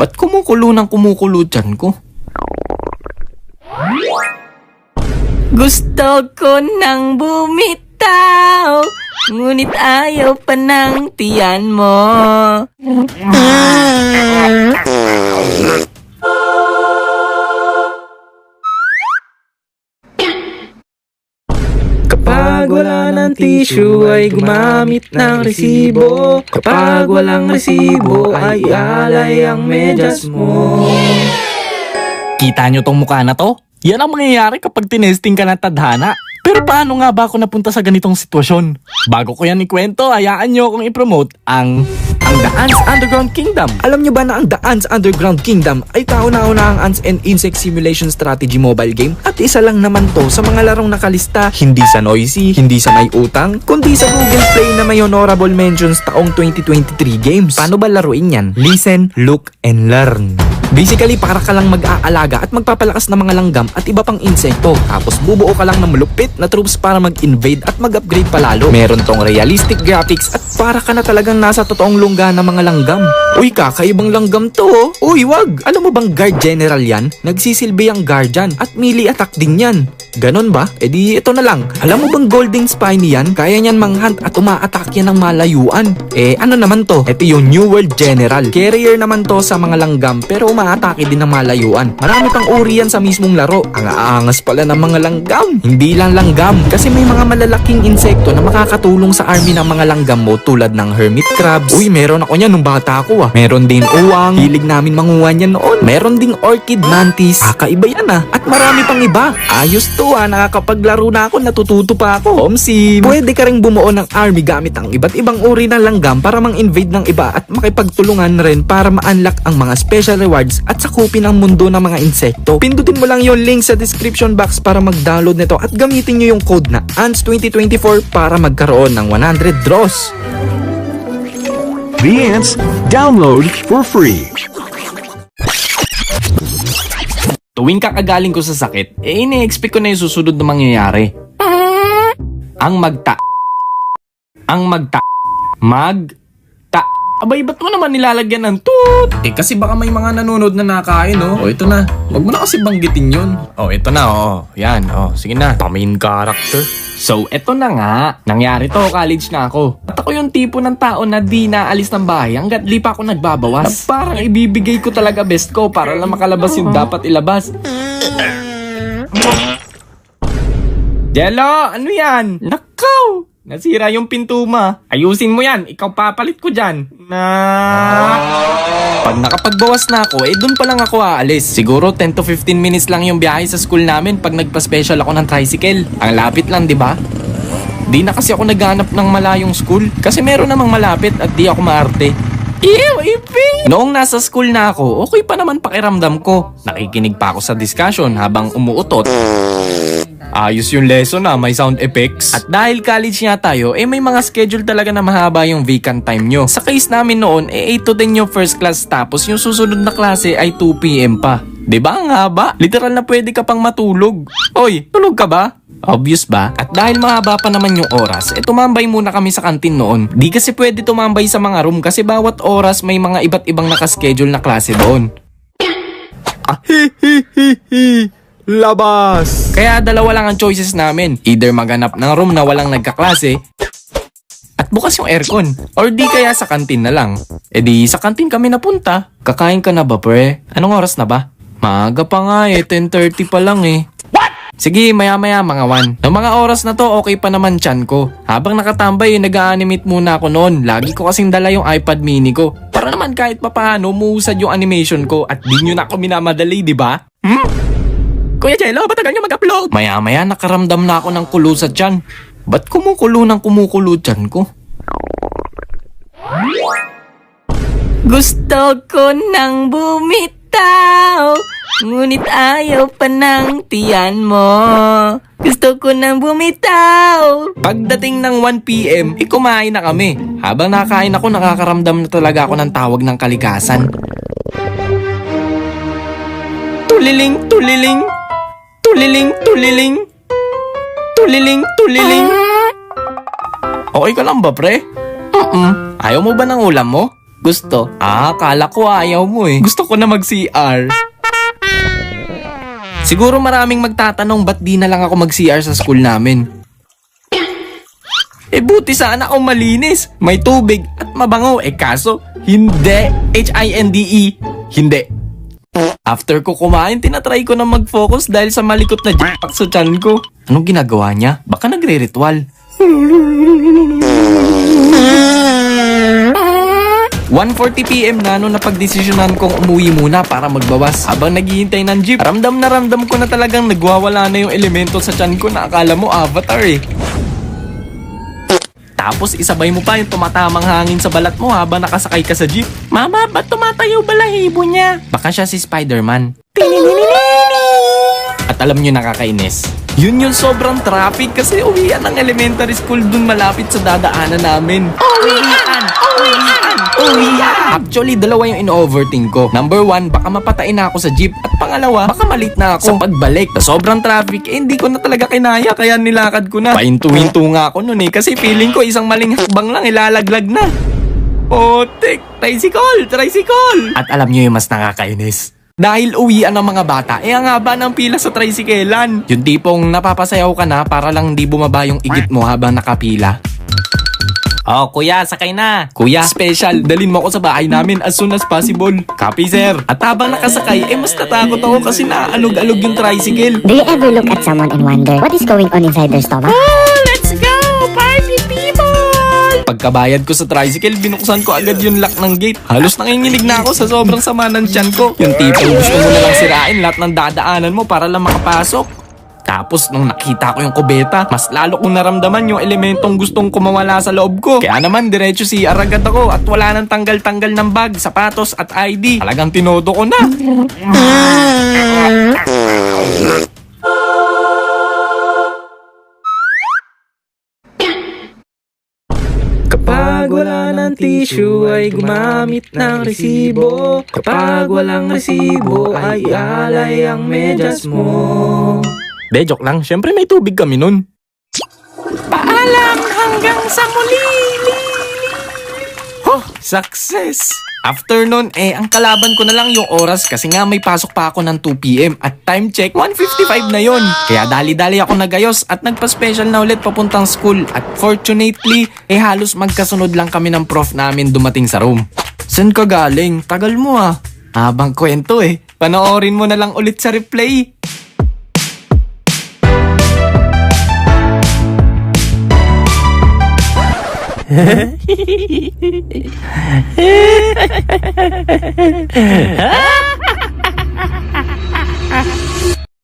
Ba't kumukulo ng kumukulo dyan ko? Gusto ko nang bumitaw, ngunit ayaw pa ng tiyan mo. Kapag wala ng tissue ay gumamit ng resibo. Kapag walang resibo ay alay ang medyas mo. Kita nyo tong mukha na to? Yan ang mangyayari kapag tinesting ka ng tadhana. Pero paano nga ba ako napunta sa ganitong sitwasyon? Bago ko yan ikwento, hayaan nyo akong i-promote ang The Ants Underground Kingdom. Alam nyo ba na ang The Ants Underground Kingdom ay kauna-una ang ants and insect simulation strategy mobile game? At isa lang naman to sa mga larong nakalista, hindi sa Noisy, hindi sa May Utang, kundi sa Google Play na may honorable mentions taong 2023 games. Paano ba laruin yan? Listen, look, and learn. Basically, para ka lang mag-aalaga at magpapalakas ng mga langgam at iba pang insekto. Tapos bubuo ka lang ng malupit na troops para mag-invade at mag-upgrade palalo. Meron tong realistic graphics at para ka na talagang nasa totoong lungga ng mga langgam. Uy, kakaibang langgam to oh. Uy, wag! Alam mo bang guard general yan? Nagsisilbi ang guardian at melee attack din yan. Ganon ba? E di ito na lang. Alam mo bang golden spiny yan? Kaya niyan manghunt at uma-attack yan ng malayuan. Eh ano naman to? Ito yung New World General. Carrier naman to sa mga langgam pero uma-atake din ng malayuan. Marami pang uri yan sa mismong laro. Ang aangas pala ng mga langgam. Hindi lang langgam kasi may mga malalaking insekto na makakatulong sa army ng mga langgam mo tulad ng hermit crabs. Uy, meron ako niyan nung bata ako ah. Meron din uwang. Hilig namin manguha niyan noon. Meron ding orchid mantis. Kakaiba yan ah. At marami pang iba. Ayos to ah, nakakapaglaro na ako, natututo pa ako. Omsim, pwede ka ring bumuo ng army gamit ang iba't ibang uri ng langgam para mang-invade ng iba at makipagtulungan rin para ma-unlock ang mga special rewards at sakupin ang mundo ng mga insekto. Pindutin mo lang yung link sa description box para mag-download nito at gamitin nyo yung code na ANTS2024 para magkaroon ng 100 draws. The Ants, download for free. Tuwing kakagaling ko sa sakit, ini-expect ko na yung susunod na mangyayari. Ang magta. Abay, ba't mo naman nilalagyan ng toot? Kasi baka may mga nanonood na nakain, oh. O, ito na. Huwag mo na kasi banggitin yun. Oh, ito na, oh. Yan, oh. Sige na. Main character. So, ito na nga. Nangyari to, college na ako. At ako yung tipo ng tao na di naalis ng bahay hanggat di pa ako nagbabawas. Na parang ibibigay ko talaga best ko para lang makalabas yung dapat ilabas. Jello, ano yan? Nakaw! Nasira yung pinto mo. Ayusin mo yan. Ikaw papalit ko dyan. Pag nakapagbawas na ako, dun pa lang ako aalis. Siguro 10 to 15 minutes lang yung biyahe sa school namin pag nagpa-special ako ng tricycle. Ang lapit lang, di ba? Di na kasi ako naghanap ng malayong school. Kasi meron namang malapit at di ako maarte. Ew, ipin! Noong nasa school na ako, okay pa naman pakiramdam ko. Nakikinig pa ako sa discussion habang umuutot. Ayos yung lesson na, may sound effects. At dahil college nga tayo, may mga schedule talaga na mahaba yung vacant time nyo. Sa case namin noon, 8 to 10 yung first class tapos yung susunod na klase ay 2 PM pa. Diba ang haba? Literal na pwede ka pang matulog. Oy, tulog ka ba? Obvious ba? At dahil mahaba pa naman yung oras, tumambay muna kami sa kantin noon. Di kasi pwede tumambay sa mga room kasi bawat oras may mga iba't ibang nakaschedule na klase doon. Labas! Kaya dalawa lang ang choices namin. Either maghanap ng room na walang nagkaklase at bukas yung aircon. Or di kaya sa kantin na lang. Di sa kantin kami napunta. Kakain ka na ba, pre? Anong oras na ba? Maaga pa nga 10:30 pa lang What? Sige, maya-maya mga 1. Noong mga oras na to, okay pa naman tiyan ko. Habang nakatambay, nag-a-animate muna ako noon. Lagi ko kasing dala yung iPad mini ko. Para naman kahit papaano, muusad yung animation ko at di nyo na ako minamadali, di ba? Kuya Jello, ba't tagal nyo mag-upload? Maya-maya nakaramdam na ako ng kulo sa tiyan. Ba't kumukulo ng kumukulo tiyan ko? Gusto ko nang bumitaw, ngunit ayaw pa ng tiyan mo. Gusto ko nang bumitaw. Pagdating ng 1 PM, kumain na kami. Habang nakain ako, nakakaramdam na talaga ako ng tawag ng kalikasan. Tuliling, tuliling. Tuliling, tuliling. Tuliling, tuliling. Okay ka lang ba, pre? Ayaw mo ba ng ulam mo? Gusto? Akala ko ayaw mo eh. Gusto ko na mag-CR. Siguro maraming magtatanong ba't di na lang ako mag-CR sa school namin. Buti sana kung malinis, may tubig at mabango. Kaso, hindi. HINDE, hindi. After ko kumain, tinatry ko na mag-focus dahil sa malikot na jackpack sa tiyan ko. Anong ginagawa niya? Baka nagre-ritual. 1:40 PM na nung napagdesisyonan kong umuwi muna para magbawas. Habang naghihintay ng jeep, ramdam ko na talagang nagwawala na yung elemento sa tiyan ko na akala mo avatar eh. Tapos isabay mo pa yung tumatamang hangin sa balat mo habang nakasakay ka sa jeep. Mama, ba't tumatayo balahibo niya? Baka siya si Spider-Man. At alam nyo nakakainis. Yun yung sobrang traffic kasi uwian ng elementary school dun malapit sa dadaanan namin. Uwian! Actually, dalawa yung in-overthink ko. Number 1, baka mapatay na ako sa jeep. At pangalawa, baka malit na ako sa pagbalik. Sa sobrang traffic, hindi ko na talaga kinaya kaya nilakad ko na. Pahinto-hinto nga ako nun eh kasi feeling ko isang maling hakbang lang ilalaglag na. Otek, tricycle! At alam nyo yung mas nakakainis. Dahil uwian ng mga bata, ang haba ng pila sa tricyclean. Yung tipong napapasayaw ka na para lang di bumaba yung igit mo habang nakapila. Oh, kuya, sakay na. Kuya, special, dalin mo ako sa bahay namin as soon as possible. Copy, sir. At habang nakasakay, mas natakot ako kasi naaalog-alog yung tricycle. Do you ever look at someone and wonder what is going on inside their stomach? Oh, let's go! Party people! Pagkabayad ko sa tricycle, binuksan ko agad yung lock ng gate. Halos nanginginig na ako sa sobrang sama ng tiyan ko. Yung tipong gusto mo na lang sirain lahat ng dadaanan mo para lang makapasok. Tapos nung nakita ko yung kubeta, mas lalo kong naramdaman yung elementong gustong kumawala sa loob ko. Kaya naman diretso CR agad ako at wala nang tanggal-tanggal ng bag, sapatos at ID. Talagang tinodo ko na. Kapag wala ng tissue ay gumamit ng resibo. Kapag walang resibo ay alay ang medyas mo. De, joke lang. Siyempre may tubig kami nun. Paalam hanggang sa muli. Oh, success! After nun, ang kalaban ko na lang yung oras kasi nga may pasok pa ako ng 2 PM at time check, 1:55 na yon. Kaya dali-dali ako nagayos at nagpa-special na ulit papuntang school at fortunately, halos magkasunod lang kami ng prof namin dumating sa room. Saan ka galing? Tagal mo ah. Habang kwento panoorin mo na lang ulit sa replay.